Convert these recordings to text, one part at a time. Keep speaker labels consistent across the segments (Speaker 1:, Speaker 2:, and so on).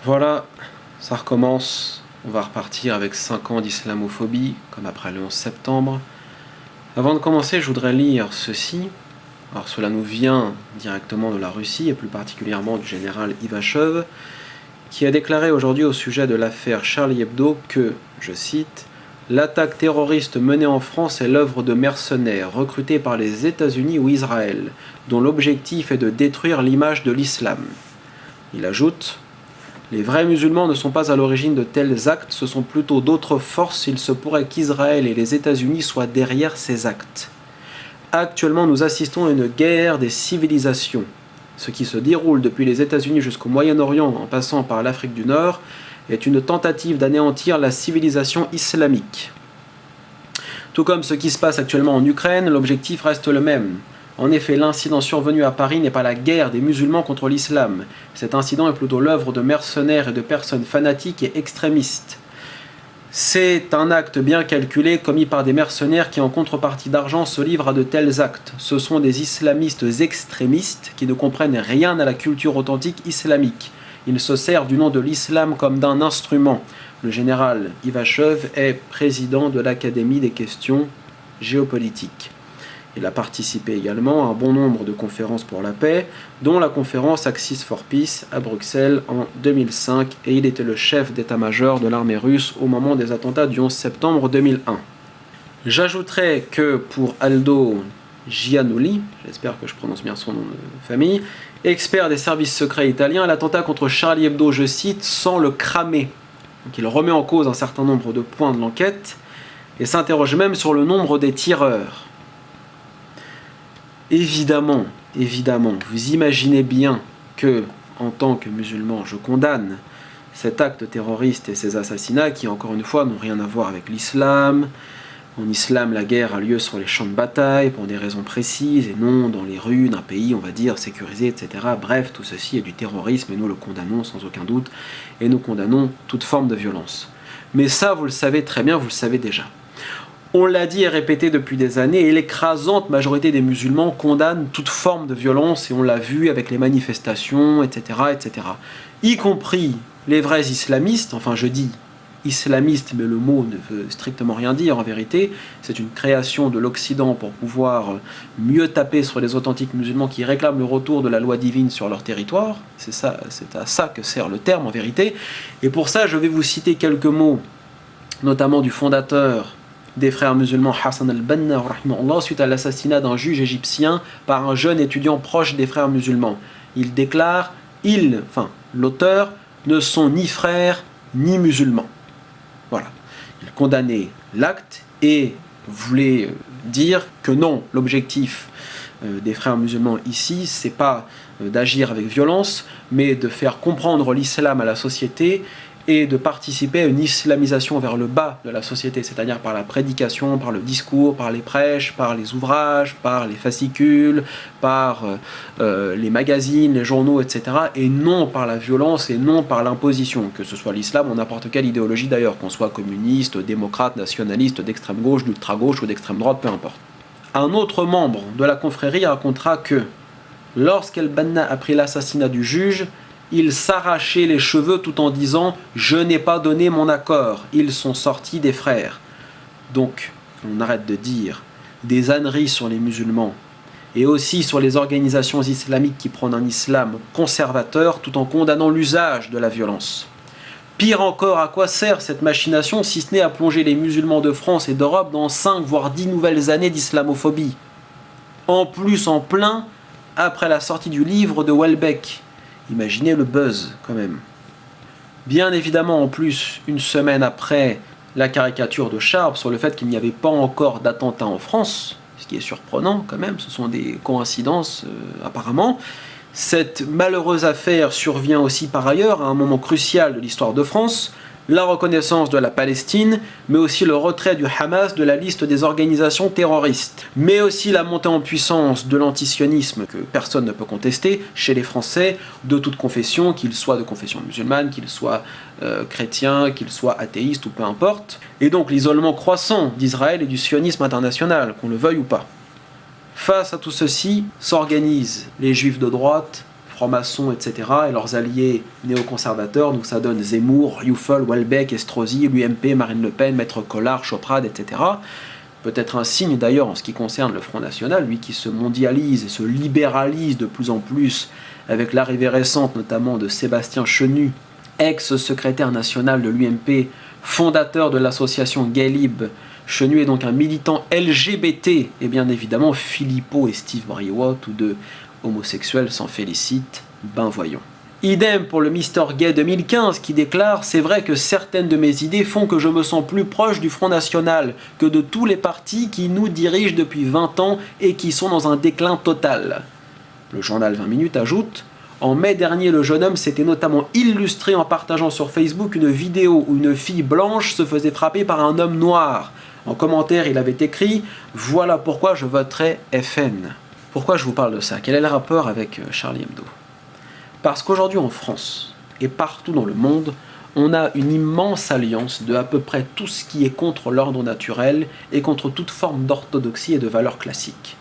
Speaker 1: Voilà, ça recommence. On va repartir avec 5 ans d'islamophobie, comme après le 11 septembre. Avant de commencer, je voudrais lire ceci. Alors cela nous vient directement de la Russie, et plus particulièrement du général Ivachov, qui a déclaré aujourd'hui au sujet de l'affaire Charlie Hebdo que, je cite, « L'attaque terroriste menée en France est l'œuvre de mercenaires recrutés par les États-Unis ou Israël, dont l'objectif est de détruire l'image de l'islam. » Il ajoute « Les vrais musulmans ne sont pas à l'origine de tels actes, ce sont plutôt d'autres forces, il se pourrait qu'Israël et les États-Unis soient derrière ces actes. Actuellement, nous assistons à une guerre des civilisations. Ce qui se déroule depuis les États-Unis jusqu'au Moyen-Orient, en passant par l'Afrique du Nord, est une tentative d'anéantir la civilisation islamique. Tout comme ce qui se passe actuellement en Ukraine, l'objectif reste le même. En effet, l'incident survenu à Paris n'est pas la guerre des musulmans contre l'islam. Cet incident est plutôt l'œuvre de mercenaires et de personnes fanatiques et extrémistes. C'est un acte bien calculé commis par des mercenaires qui, en contrepartie d'argent, se livrent à de tels actes. Ce sont des islamistes extrémistes qui ne comprennent rien à la culture authentique islamique. Ils se servent du nom de l'islam comme d'un instrument. Le général Ivachov est président de l'Académie des questions géopolitiques. Il a participé également à un bon nombre de conférences pour la paix, dont la conférence Axis for Peace à Bruxelles en 2005, et il était le chef d'état-major de l'armée russe au moment des attentats du 11 septembre 2001. J'ajouterai que pour Aldo Giannulli, j'espère que je prononce bien son nom de famille, expert des services secrets italiens, l'attentat contre Charlie Hebdo, je cite, sans le cramer. Donc il remet en cause un certain nombre de points de l'enquête et s'interroge même sur le nombre des tireurs. Évidemment, vous imaginez bien que, en tant que musulman, je condamne cet acte terroriste et ces assassinats qui, encore une fois, n'ont rien à voir avec l'islam. En islam, la guerre a lieu sur les champs de bataille pour des raisons précises et non dans les rues d'un pays, on va dire, sécurisé, etc. Bref, tout ceci est du terrorisme et nous le condamnons sans aucun doute et nous condamnons toute forme de violence. Mais ça, vous le savez très bien, vous le savez déjà. On l'a dit et répété depuis des années, et l'écrasante majorité des musulmans condamnent toute forme de violence, et on l'a vu avec les manifestations, etc., etc. Y compris les vrais islamistes, enfin je dis islamistes, mais le mot ne veut strictement rien dire en vérité, c'est une création de l'Occident pour pouvoir mieux taper sur les authentiques musulmans qui réclament le retour de la loi divine sur leur territoire, c'est à ça que sert le terme en vérité, et pour ça je vais vous citer quelques mots, notamment du fondateur des frères musulmans Hassan al-Banna suite à l'assassinat d'un juge égyptien par un jeune étudiant proche des frères musulmans. Il déclare l'auteur ne sont ni frères ni musulmans. Voilà. Il condamnait l'acte et voulait dire que non, l'objectif des frères musulmans ici, c'est pas d'agir avec violence, mais de faire comprendre l'islam à la société et de participer à une islamisation vers le bas de la société, c'est-à-dire par la prédication, par le discours, par les prêches, par les ouvrages, par les fascicules, par les magazines, les journaux, etc., et non par la violence et non par l'imposition, que ce soit l'islam ou n'importe quelle idéologie d'ailleurs, qu'on soit communiste, démocrate, nationaliste, d'extrême gauche, d'ultra-gauche ou d'extrême droite, peu importe. Un autre membre de la confrérie racontera que, lorsqu'Al-Banna a pris l'assassinat du juge, il s'arrachait les cheveux tout en disant « Je n'ai pas donné mon accord, ils sont sortis des frères ». Donc, on arrête de dire des âneries sur les musulmans et aussi sur les organisations islamiques qui prônent un islam conservateur tout en condamnant l'usage de la violence. Pire encore, à quoi sert cette machination si ce n'est à plonger les musulmans de France et d'Europe dans 5 voire 10 nouvelles années d'islamophobie. En plus, en plein, après la sortie du livre de Houellebecq. Imaginez le buzz, quand même. Bien évidemment, en plus, une semaine après la caricature de Charb sur le fait qu'il n'y avait pas encore d'attentat en France, ce qui est surprenant quand même, ce sont des coïncidences apparemment, cette malheureuse affaire survient aussi par ailleurs à un moment crucial de l'histoire de France, la reconnaissance de la Palestine, mais aussi le retrait du Hamas de la liste des organisations terroristes, mais aussi la montée en puissance de l'antisionisme que personne ne peut contester chez les Français de toute confession, qu'ils soient de confession musulmane, qu'ils soient chrétiens, qu'ils soient athéistes ou peu importe, et donc l'isolement croissant d'Israël et du sionisme international, qu'on le veuille ou pas. Face à tout ceci, s'organisent les juifs de droite, francs-maçons, etc., et leurs alliés néoconservateurs. Donc ça donne Zemmour, Youfol, Houellebecq, Estrosi, l'UMP, Marine Le Pen, Maître Collard, Choprade, etc. Peut-être un signe d'ailleurs en ce qui concerne le Front National, lui qui se mondialise et se libéralise de plus en plus avec l'arrivée récente notamment de Sébastien Chenu, ex-secrétaire national de l'UMP, fondateur de l'association Gay-Lib. Chenu est donc un militant LGBT, et bien évidemment Philippot et Steve Briouat, tous deux homosexuels, s'en félicitent, ben voyons. Idem pour le Mister Gay 2015 qui déclare « C'est vrai que certaines de mes idées font que je me sens plus proche du Front National que de tous les partis qui nous dirigent depuis 20 ans et qui sont dans un déclin total. » Le journal 20 minutes ajoute « En mai dernier, le jeune homme s'était notamment illustré en partageant sur Facebook une vidéo où une fille blanche se faisait frapper par un homme noir. En commentaire, il avait écrit « Voilà pourquoi je voterai FN ». Pourquoi je vous parle de ça? Quel est le rapport avec Charlie Hebdo? Parce qu'aujourd'hui en France, et partout dans le monde, on a une immense alliance de à peu près tout ce qui est contre l'ordre naturel et contre toute forme d'orthodoxie et de valeurs classiques.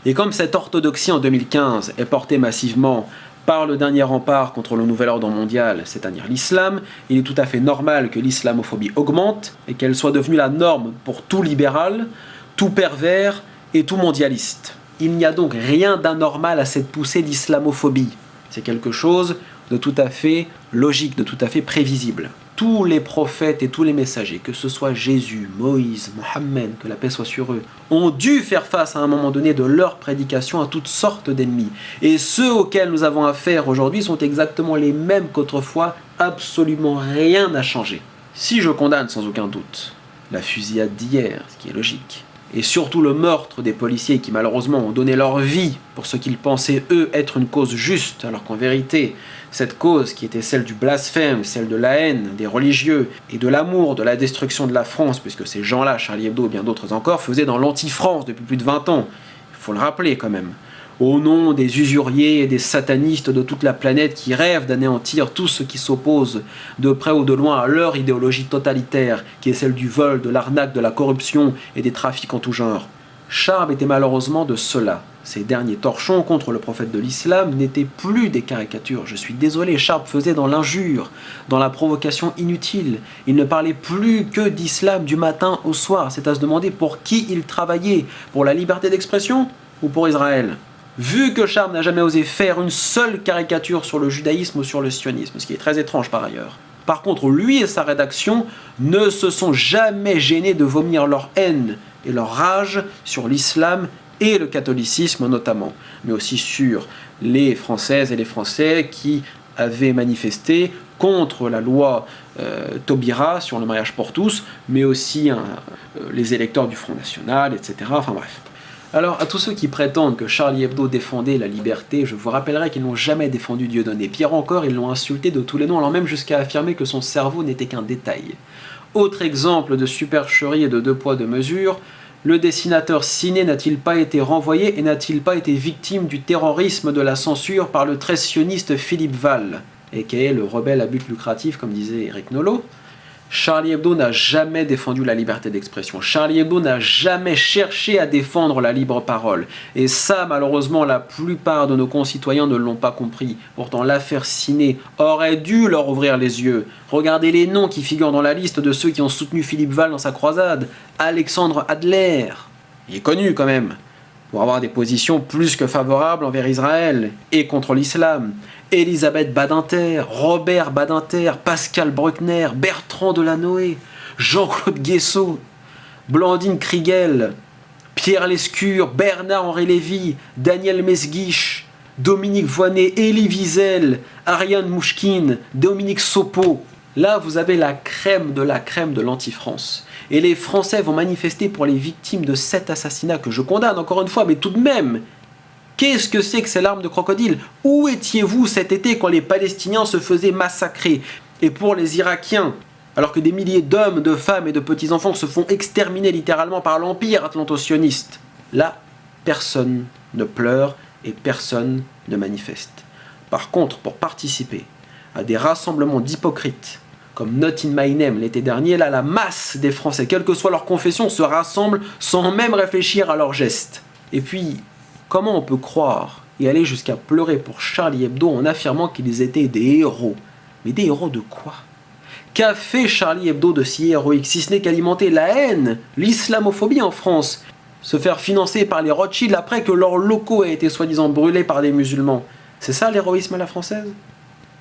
Speaker 1: Et comme cette orthodoxie en 2015 est portée massivement par le dernier rempart contre le nouvel ordre mondial, c'est-à-dire l'islam, il est tout à fait normal que l'islamophobie augmente et qu'elle soit devenue la norme pour tout libéral, tout pervers et tout mondialiste. Il n'y a donc rien d'anormal à cette poussée d'islamophobie. C'est quelque chose de tout à fait logique, de tout à fait prévisible. Tous les prophètes et tous les messagers, que ce soit Jésus, Moïse, Mohammed, que la paix soit sur eux, ont dû faire face à un moment donné de leur prédication à toutes sortes d'ennemis. Et ceux auxquels nous avons affaire aujourd'hui sont exactement les mêmes qu'autrefois, absolument rien n'a changé. Si je condamne sans aucun doute la fusillade d'hier, ce qui est logique, et surtout le meurtre des policiers qui malheureusement ont donné leur vie pour ce qu'ils pensaient eux être une cause juste, alors qu'en vérité, cette cause qui était celle du blasphème, celle de la haine des religieux et de l'amour de la destruction de la France, puisque ces gens-là, Charlie Hebdo et bien d'autres encore, faisaient dans l'anti-France depuis plus de 20 ans, il faut le rappeler quand même, au nom des usuriers et des satanistes de toute la planète qui rêvent d'anéantir tout ce qui s'oppose de près ou de loin à leur idéologie totalitaire, qui est celle du vol, de l'arnaque, de la corruption et des trafics en tout genre. Charb était malheureusement de ceux-là. Ces derniers torchons contre le prophète de l'islam n'étaient plus des caricatures. Je suis désolé, Charb faisait dans l'injure, dans la provocation inutile. Il ne parlait plus que d'islam du matin au soir. C'est à se demander pour qui il travaillait, pour la liberté d'expression ou pour Israël. Vu que Charb n'a jamais osé faire une seule caricature sur le judaïsme ou sur le sionisme, ce qui est très étrange par ailleurs. Par contre, lui et sa rédaction ne se sont jamais gênés de vomir leur haine et leur rage sur l'islam et le catholicisme notamment, mais aussi sur les Françaises et les Français qui avaient manifesté contre la loi Taubira sur le mariage pour tous, mais aussi les électeurs du Front National, etc. Enfin bref. Alors, à tous ceux qui prétendent que Charlie Hebdo défendait la liberté, je vous rappellerai qu'ils n'ont jamais défendu Dieudonné. Pire encore, ils l'ont insulté de tous les noms, allant même jusqu'à affirmer que son cerveau n'était qu'un détail. Autre exemple de supercherie et de deux poids deux mesures, le dessinateur Ciné n'a-t-il pas été renvoyé et n'a-t-il pas été victime du terrorisme de la censure par le très sioniste Philippe Val, a.k.a. le rebelle à but lucratif, comme disait Eric Nolot? Charlie Hebdo n'a jamais défendu la liberté d'expression. Charlie Hebdo n'a jamais cherché à défendre la libre parole. Et ça, malheureusement, la plupart de nos concitoyens ne l'ont pas compris. Pourtant, l'affaire Ciné aurait dû leur ouvrir les yeux. Regardez les noms qui figurent dans la liste de ceux qui ont soutenu Philippe Val dans sa croisade. Alexandre Adler, il est connu quand même, pour avoir des positions plus que favorables envers Israël et contre l'islam. Elisabeth Badinter, Robert Badinter, Pascal Bruckner, Bertrand Delanoë, Jean-Claude Guessot, Blandine Kriegel, Pierre Lescure, Bernard-Henri Lévy, Daniel Mesguich, Dominique Voynet, Elie Wiesel, Ariane Mouchkine, Dominique Sopo. Là, vous avez la crème de l'anti-France. Et les Français vont manifester pour les victimes de cet assassinat que je condamne encore une fois, mais tout de même. Qu'est-ce que c'est que ces larmes de crocodile? Où étiez-vous cet été quand les Palestiniens se faisaient massacrer? Et pour les Irakiens, alors que des milliers d'hommes, de femmes et de petits-enfants se font exterminer littéralement par l'empire atlanto-sioniste, là, personne ne pleure et personne ne manifeste. Par contre, pour participer à des rassemblements d'hypocrites, comme Not in My Name l'été dernier, là, la masse des Français, quelle que soit leur confession, se rassemblent sans même réfléchir à leurs gestes. Et puis, comment on peut croire et aller jusqu'à pleurer pour Charlie Hebdo en affirmant qu'ils étaient des héros. Mais des héros de quoi? Qu'a fait Charlie Hebdo de si héroïque, si ce n'est qu'alimenter la haine, l'islamophobie en France, se faire financer par les Rothschild après que leurs locaux aient été soi-disant brûlés par des musulmans? C'est ça l'héroïsme à la française?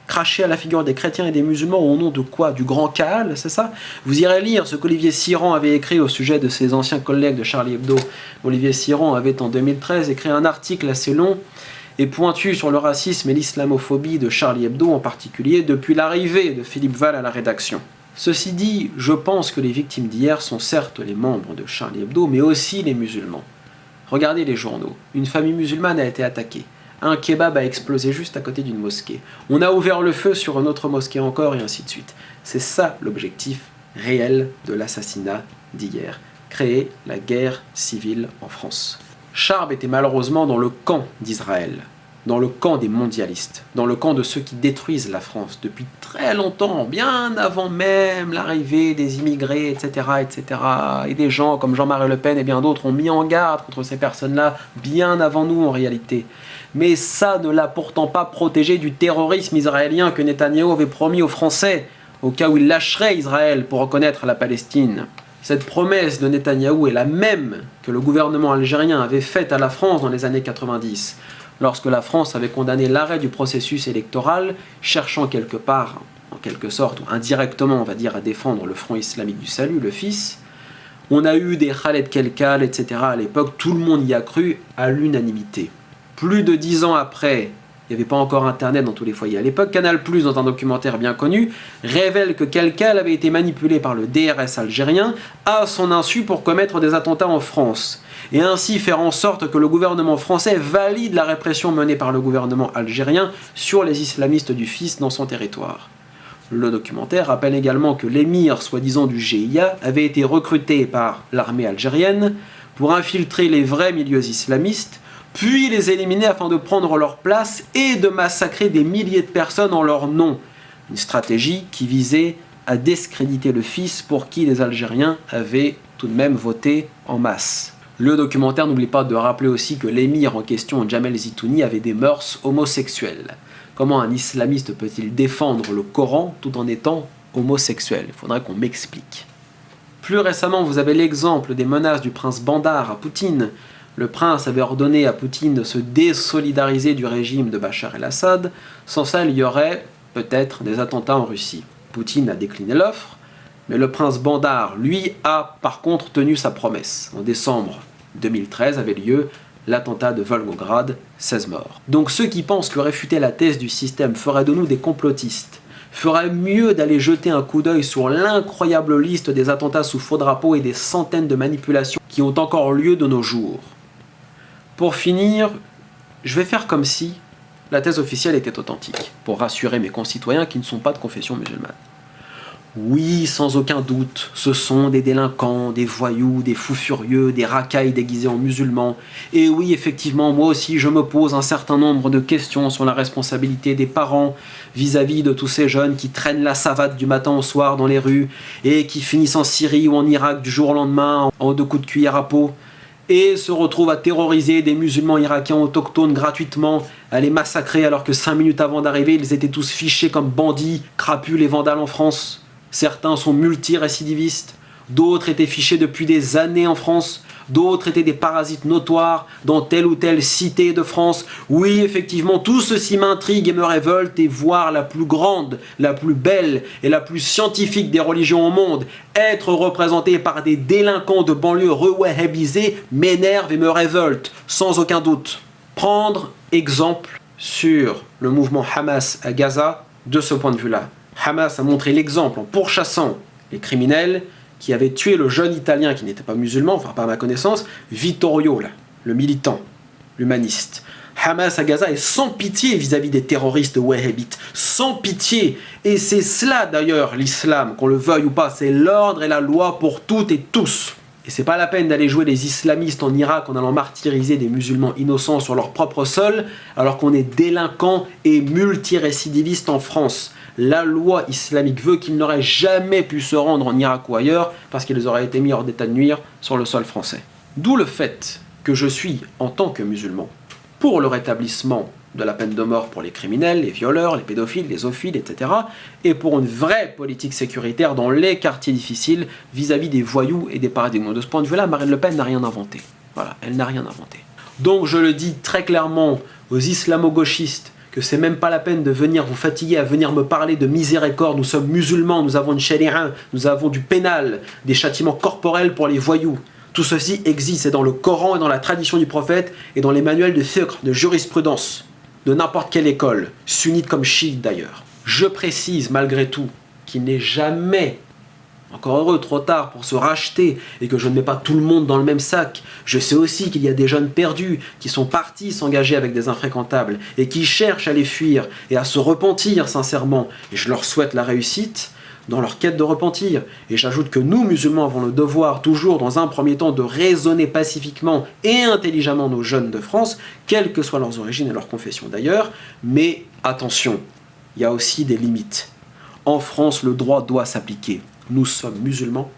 Speaker 1: Cracher à la figure des chrétiens et des musulmans au nom de quoi? Du grand Kaal, c'est ça? Vous irez lire ce qu'Olivier Cyran avait écrit au sujet de ses anciens collègues de Charlie Hebdo. Olivier Cyran avait en 2013 écrit un article assez long et pointu sur le racisme et l'islamophobie de Charlie Hebdo en particulier depuis l'arrivée de Philippe Val à la rédaction. Ceci dit, je pense que les victimes d'hier sont certes les membres de Charlie Hebdo, mais aussi les musulmans. Regardez les journaux. Une famille musulmane a été attaquée. Un kebab a explosé juste à côté d'une mosquée. On a ouvert le feu sur une autre mosquée encore, et ainsi de suite. C'est ça l'objectif réel de l'assassinat d'hier. Créer la guerre civile en France. Charb était malheureusement dans le camp d'Israël, dans le camp des mondialistes, dans le camp de ceux qui détruisent la France depuis très longtemps, bien avant même l'arrivée des immigrés, etc., etc. Et des gens comme Jean-Marie Le Pen et bien d'autres ont mis en garde contre ces personnes-là bien avant nous en réalité. Mais ça ne l'a pourtant pas protégé du terrorisme israélien que Netanyahou avait promis aux Français, au cas où il lâcherait Israël pour reconnaître la Palestine. Cette promesse de Netanyahou est la même que le gouvernement algérien avait faite à la France dans les années 90, lorsque la France avait condamné l'arrêt du processus électoral, cherchant quelque part, en quelque sorte, ou indirectement, on va dire, à défendre le Front islamique du salut, le FIS. On a eu des Khaled Kelkal, etc. à l'époque, tout le monde y a cru à l'unanimité. Plus de 10 ans après, il n'y avait pas encore Internet dans tous les foyers à l'époque, Canal+, dans un documentaire bien connu, révèle que Kelkal avait été manipulé par le DRS algérien à son insu pour commettre des attentats en France, et ainsi faire en sorte que le gouvernement français valide la répression menée par le gouvernement algérien sur les islamistes du FIS dans son territoire. Le documentaire rappelle également que l'émir soi-disant du GIA avait été recruté par l'armée algérienne pour infiltrer les vrais milieux islamistes, puis les éliminer afin de prendre leur place et de massacrer des milliers de personnes en leur nom. Une stratégie qui visait à discréditer le FIS pour qui les Algériens avaient tout de même voté en masse. Le documentaire n'oublie pas de rappeler aussi que l'émir en question, Jamel Zitouni, avait des mœurs homosexuelles. Comment un islamiste peut-il défendre le Coran tout en étant homosexuel? Il faudrait qu'on m'explique. Plus récemment, vous avez l'exemple des menaces du prince Bandar à Poutine. Le prince avait ordonné à Poutine de se désolidariser du régime de Bachar el-Assad. Sans ça, il y aurait peut-être des attentats en Russie. Poutine a décliné l'offre, mais le prince Bandar, lui, a par contre tenu sa promesse. En décembre 2013 avait lieu l'attentat de Volgograd, 16 morts. Donc ceux qui pensent que réfuter la thèse du système ferait de nous des complotistes, ferait mieux d'aller jeter un coup d'œil sur l'incroyable liste des attentats sous faux drapeau et des centaines de manipulations qui ont encore lieu de nos jours. Pour finir, je vais faire comme si la thèse officielle était authentique, pour rassurer mes concitoyens qui ne sont pas de confession musulmane. Oui, sans aucun doute, ce sont des délinquants, des voyous, des fous furieux, des racailles déguisés en musulmans. Et oui, effectivement, moi aussi, je me pose un certain nombre de questions sur la responsabilité des parents vis-à-vis de tous ces jeunes qui traînent la savate du matin au soir dans les rues et qui finissent en Syrie ou en Irak du jour au lendemain en 2 coups de cuillère à peau et se retrouvent à terroriser des musulmans irakiens autochtones gratuitement, à les massacrer alors que 5 minutes avant d'arriver, ils étaient tous fichés comme bandits, crapules et vandales en France. Certains sont multirécidivistes, d'autres étaient fichés depuis des années en France, d'autres étaient des parasites notoires dans telle ou telle cité de France. Oui, effectivement, tout ceci m'intrigue et me révolte, et voir la plus grande, la plus belle et la plus scientifique des religions au monde être représentée par des délinquants de banlieue rewahhabisés m'énerve et me révolte, sans aucun doute. Prendre exemple sur le mouvement Hamas à Gaza de ce point de vue-là. Hamas a montré l'exemple en pourchassant les criminels qui avaient tué le jeune Italien qui n'était pas musulman, enfin pas à ma connaissance, Vittorio, là, le militant, l'humaniste. Hamas à Gaza est sans pitié vis-à-vis des terroristes wahhabites, sans pitié. Et c'est cela d'ailleurs l'islam, qu'on le veuille ou pas, c'est l'ordre et la loi pour toutes et tous. Et c'est pas la peine d'aller jouer les islamistes en Irak en allant martyriser des musulmans innocents sur leur propre sol, alors qu'on est délinquants et multirécidivistes en France. La loi islamique veut qu'ils n'auraient jamais pu se rendre en Irak ou ailleurs parce qu'ils auraient été mis hors d'état de nuire sur le sol français. D'où le fait que je suis, en tant que musulman, pour le rétablissement de la peine de mort pour les criminels, les violeurs, les pédophiles, les zoophiles, etc. et pour une vraie politique sécuritaire dans les quartiers difficiles vis-à-vis des voyous et des paradigmes. De ce point de vue-là, Marine Le Pen n'a rien inventé. Voilà, elle n'a rien inventé. Donc je le dis très clairement aux islamo-gauchistes que c'est même pas la peine de venir vous fatiguer à venir me parler de miséricorde. Nous sommes musulmans, nous avons une charia, nous avons du pénal, des châtiments corporels pour les voyous. Tout ceci existe, c'est dans le Coran et dans la tradition du prophète et dans les manuels de fiqh, de jurisprudence, de n'importe quelle école, sunnite comme chiite d'ailleurs. Je précise malgré tout qu'il n'est jamais, encore heureux, trop tard pour se racheter et que je ne mets pas tout le monde dans le même sac. Je sais aussi qu'il y a des jeunes perdus qui sont partis s'engager avec des infréquentables et qui cherchent à les fuir et à se repentir sincèrement. Et je leur souhaite la réussite dans leur quête de repentir. Et j'ajoute que nous, musulmans, avons le devoir, toujours dans un premier temps, de raisonner pacifiquement et intelligemment nos jeunes de France, quelles que soient leurs origines et leurs confessions d'ailleurs. Mais attention, il y a aussi des limites. En France, le droit doit s'appliquer. Nous sommes musulmans.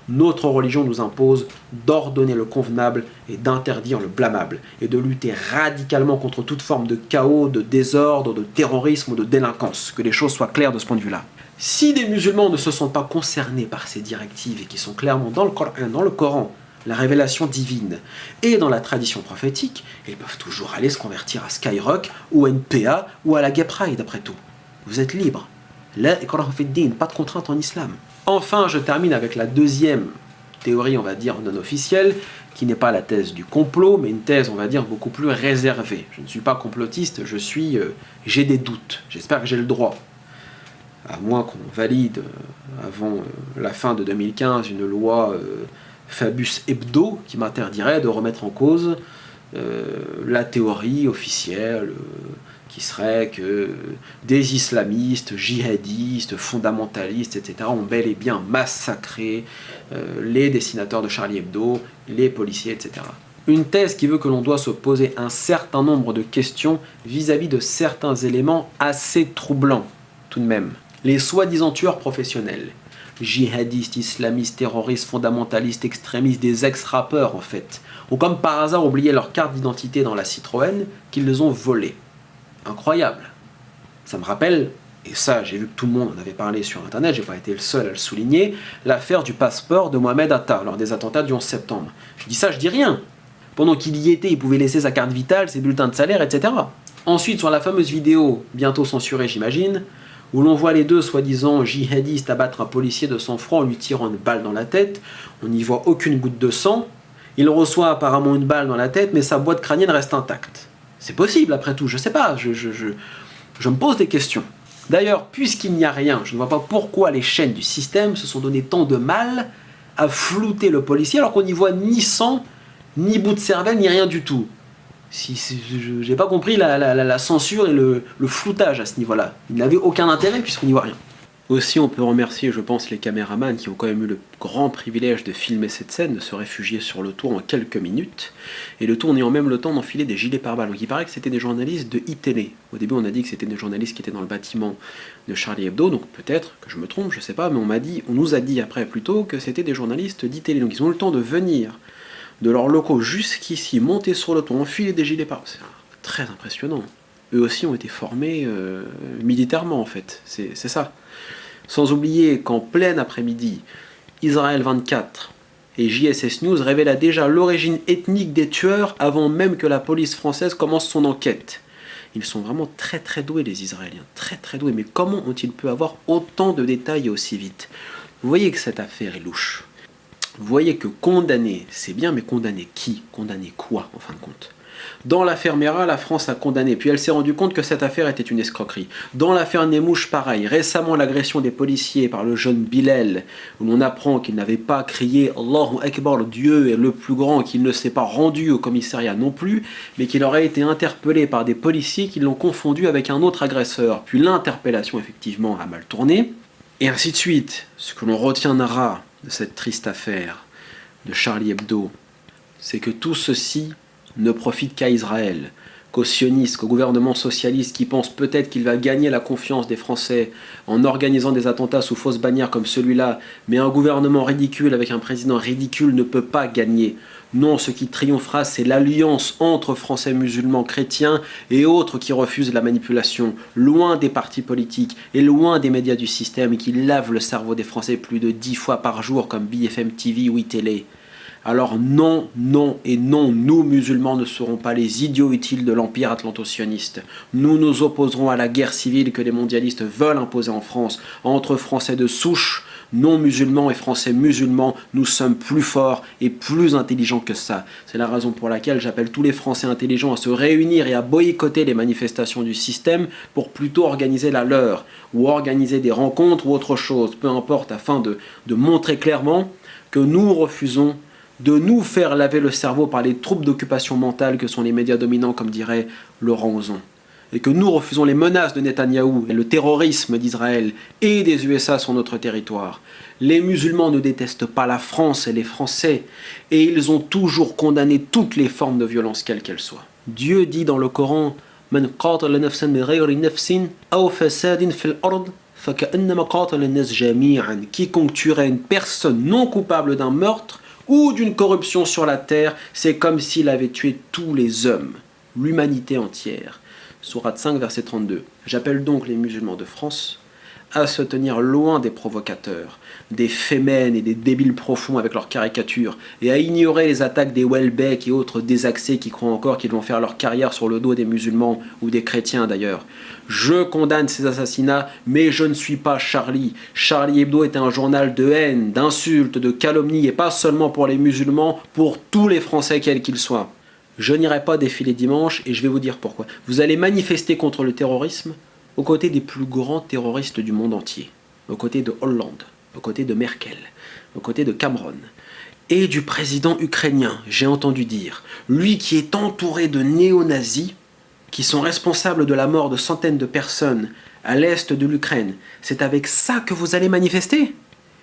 Speaker 1: Notre religion nous impose d'ordonner le convenable et d'interdire le blâmable, et de lutter radicalement contre toute forme de chaos, de désordre, de terrorisme ou de délinquance. Que les choses soient claires de ce point de vue-là. Si des musulmans ne se sentent pas concernés par ces directives et qui sont clairement dans le Coran, la révélation divine, et dans la tradition prophétique, ils peuvent toujours aller se convertir à Skyrock ou à NPA ou à la Gay Pride après tout. Vous êtes libres. La ikraha fi ddin, pas de contrainte en islam. Enfin, je termine avec la deuxième théorie, on va dire, non officielle, qui n'est pas la thèse du complot, mais une thèse, on va dire, beaucoup plus réservée. Je ne suis pas complotiste, j'ai des doutes. J'espère que j'ai le droit. À moins qu'on valide avant la fin de 2015 une loi Fabius Hebdo qui m'interdirait de remettre en cause la théorie officielle qui serait que des islamistes, djihadistes, fondamentalistes, etc. ont bel et bien massacré les dessinateurs de Charlie Hebdo, les policiers, etc. Une thèse qui veut que l'on doit se poser un certain nombre de questions vis-à-vis de certains éléments assez troublants, tout de même. Les soi-disant tueurs professionnels, djihadistes, islamistes, terroristes, fondamentalistes, extrémistes, des ex-rappeurs en fait, ont comme par hasard oublié leur carte d'identité dans la Citroën qu'ils les ont volée. Incroyable. Ça me rappelle, et ça j'ai vu que tout le monde en avait parlé sur internet, j'ai pas été le seul à le souligner, l'affaire du passeport de Mohamed Atta lors des attentats du 11 septembre. Je dis ça, je dis rien. Pendant qu'il y était, il pouvait laisser sa carte vitale, ses bulletins de salaire, etc. Ensuite, sur la fameuse vidéo, bientôt censurée j'imagine, où l'on voit les deux soi-disant djihadistes abattre un policier de sang-froid en lui tirant une balle dans la tête. On n'y voit aucune goutte de sang. Il reçoit apparemment une balle dans la tête, mais sa boîte crânienne reste intacte. C'est possible après tout, je sais pas, je me pose des questions. D'ailleurs, puisqu'il n'y a rien, je ne vois pas pourquoi les chaînes du système se sont donné tant de mal à flouter le policier alors qu'on n'y voit ni sang, ni bout de cervelle, ni rien du tout. J'ai pas compris la censure et le floutage à ce niveau-là. Il n'avait aucun intérêt puisqu'on n'y voit rien. Aussi, on peut remercier, je pense, les caméramans qui ont quand même eu le grand privilège de filmer cette scène, de se réfugier sur le tour en quelques minutes, et le tout en ayant même le temps d'enfiler des gilets pare-balles. Donc il paraît que c'était des journalistes de iTélé. Au début, on a dit que c'était des journalistes qui étaient dans le bâtiment de Charlie Hebdo, donc peut-être que je me trompe, je sais pas, mais on nous a dit après plutôt que c'était des journalistes d'iTélé. Donc ils ont eu le temps de venir de leurs locaux jusqu'ici, monter sur le toit, enfiler des gilets pare-balles. C'est très impressionnant. Eux aussi ont été formés militairement en fait, c'est ça. Sans oublier qu'en plein après-midi, Israël 24 et JSS News révélaient déjà l'origine ethnique des tueurs avant même que la police française commence son enquête. Ils sont vraiment très très doués les Israéliens, très très doués, mais comment ont-ils pu avoir autant de détails aussi vite? Vous voyez que cette affaire est louche. Vous voyez que condamner, c'est bien, mais condamner qui? Condamner quoi, en fin de compte? Dans l'affaire Mera, la France a condamné, puis elle s'est rendue compte que cette affaire était une escroquerie. Dans l'affaire Nemouche, pareil. Récemment, l'agression des policiers par le jeune Bilal, où l'on apprend qu'il n'avait pas crié « Allahu Akbar, le Dieu est le plus grand », qu'il ne s'est pas rendu au commissariat non plus, mais qu'il aurait été interpellé par des policiers qui l'ont confondu avec un autre agresseur. Puis l'interpellation, effectivement, a mal tourné. Et ainsi de suite. Ce que l'on retiendra de cette triste affaire de Charlie Hebdo, c'est que tout ceci ne profite qu'à Israël. qu'aux sionistes, qu'au gouvernement socialiste qui pense peut-être qu'il va gagner la confiance des Français en organisant des attentats sous fausse bannière comme celui-là, mais un gouvernement ridicule avec un président ridicule ne peut pas gagner. Non, ce qui triomphera, c'est l'alliance entre Français musulmans chrétiens et autres qui refusent la manipulation, loin des partis politiques et loin des médias du système qui lavent le cerveau des Français plus de 10 fois par jour comme BFM TV ou iTélé. Alors non, non et non, nous musulmans ne serons pas les idiots utiles de l'empire atlanto-sioniste. Nous nous opposerons à la guerre civile que les mondialistes veulent imposer en France, entre Français de souche, non-musulmans et Français musulmans. Nous sommes plus forts et plus intelligents que ça. C'est la raison pour laquelle j'appelle tous les Français intelligents à se réunir et à boycotter les manifestations du système pour plutôt organiser la leur, ou organiser des rencontres ou autre chose, peu importe, afin de montrer clairement que nous refusons de nous faire laver le cerveau par les troupes d'occupation mentale que sont les médias dominants, comme dirait Laurent Ozon. Et que nous refusons les menaces de Netanyahou et le terrorisme d'Israël et des USA sur notre territoire. Les musulmans ne détestent pas la France et les Français, et ils ont toujours condamné toutes les formes de violence, quelles qu'elles soient. Dieu dit dans le Coran « Man qatala nafsan bi ghayri nafsin aw fasadin fil ard faka'annama qatala an-nas jami'an » Quiconque tuerait une personne non coupable d'un meurtre ou d'une corruption sur la terre, c'est comme s'il avait tué tous les hommes, l'humanité entière. Sourate 5, verset 32. J'appelle donc les musulmans de France à se tenir loin des provocateurs, des fémènes et des débiles profonds avec leurs caricatures, et à ignorer les attaques des Welbeck et autres désaxés qui croient encore qu'ils vont faire leur carrière sur le dos des musulmans, ou des chrétiens d'ailleurs. Je condamne ces assassinats, mais je ne suis pas Charlie. Charlie Hebdo est un journal de haine, d'insultes, de calomnies, et pas seulement pour les musulmans, pour tous les Français quels qu'ils soient. Je n'irai pas défiler dimanche, et je vais vous dire pourquoi. Vous allez manifester contre le terrorisme aux côtés des plus grands terroristes du monde entier, aux côtés de Hollande, aux côtés de Merkel, aux côtés de Cameron, et du président ukrainien, j'ai entendu dire, lui qui est entouré de néo-nazis, qui sont responsables de la mort de centaines de personnes à l'est de l'Ukraine. C'est avec ça que vous allez manifester?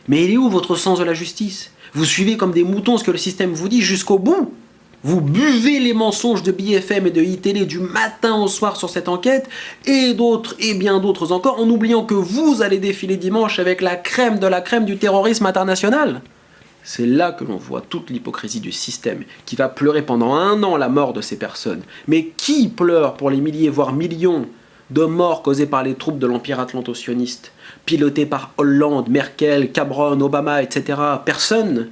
Speaker 1: Mais il est où votre sens de la justice? Vous suivez comme des moutons ce que le système vous dit jusqu'au bout. Vous buvez les mensonges de BFM et de iTélé du matin au soir sur cette enquête, et d'autres, et bien d'autres encore, en oubliant que vous allez défiler dimanche avec la crème de la crème du terrorisme international. C'est là que l'on voit toute l'hypocrisie du système, qui va pleurer pendant 1 an la mort de ces personnes. Mais qui pleure pour les milliers, voire millions de morts causées par les troupes de l'empire atlanto-sioniste, pilotées par Hollande, Merkel, Cameron, Obama, etc. Personne.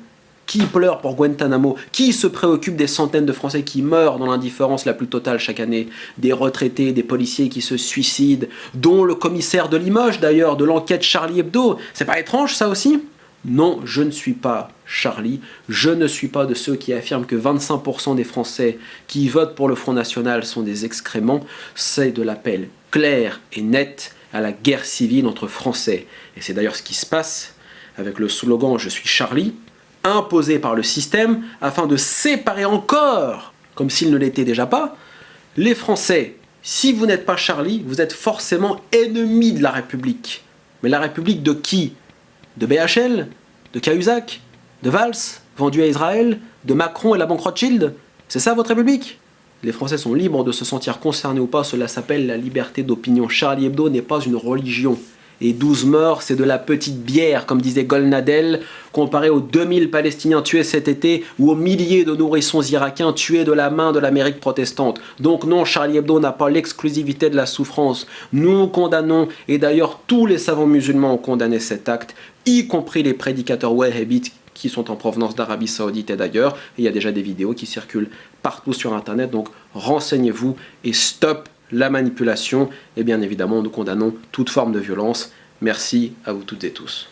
Speaker 1: Qui pleure pour Guantanamo? Qui se préoccupe des centaines de Français qui meurent dans l'indifférence la plus totale chaque année? Des retraités, des policiers qui se suicident, dont le commissaire de Limoges d'ailleurs, de l'enquête Charlie Hebdo. C'est pas étrange ça aussi? Non, je ne suis pas Charlie, je ne suis pas de ceux qui affirment que 25% des Français qui votent pour le Front National sont des excréments. C'est de l'appel clair et net à la guerre civile entre Français. Et c'est d'ailleurs ce qui se passe avec le slogan « Je suis Charlie », imposé par le système afin de séparer encore, comme s'il ne l'était déjà pas, les Français. Si vous n'êtes pas Charlie, vous êtes forcément ennemi de la République. Mais la République de qui? De BHL? De Cahuzac? De Valls, vendu à Israël? De Macron et la banque Rothschild? C'est ça votre République? Les Français sont libres de se sentir concernés ou pas, cela s'appelle la liberté d'opinion. Charlie Hebdo n'est pas une religion. Et 12 morts, c'est de la petite bière, comme disait Golnadel, comparé aux 2000 Palestiniens tués cet été ou aux milliers de nourrissons irakiens tués de la main de l'Amérique protestante. Donc non, Charlie Hebdo n'a pas l'exclusivité de la souffrance. Nous condamnons, et d'ailleurs tous les savants musulmans ont condamné cet acte, y compris les prédicateurs wahhabites qui sont en provenance d'Arabie Saoudite et d'ailleurs. Et il y a déjà des vidéos qui circulent partout sur Internet, donc renseignez-vous et stop la manipulation, et bien évidemment nous condamnons toute forme de violence. Merci à vous toutes et tous.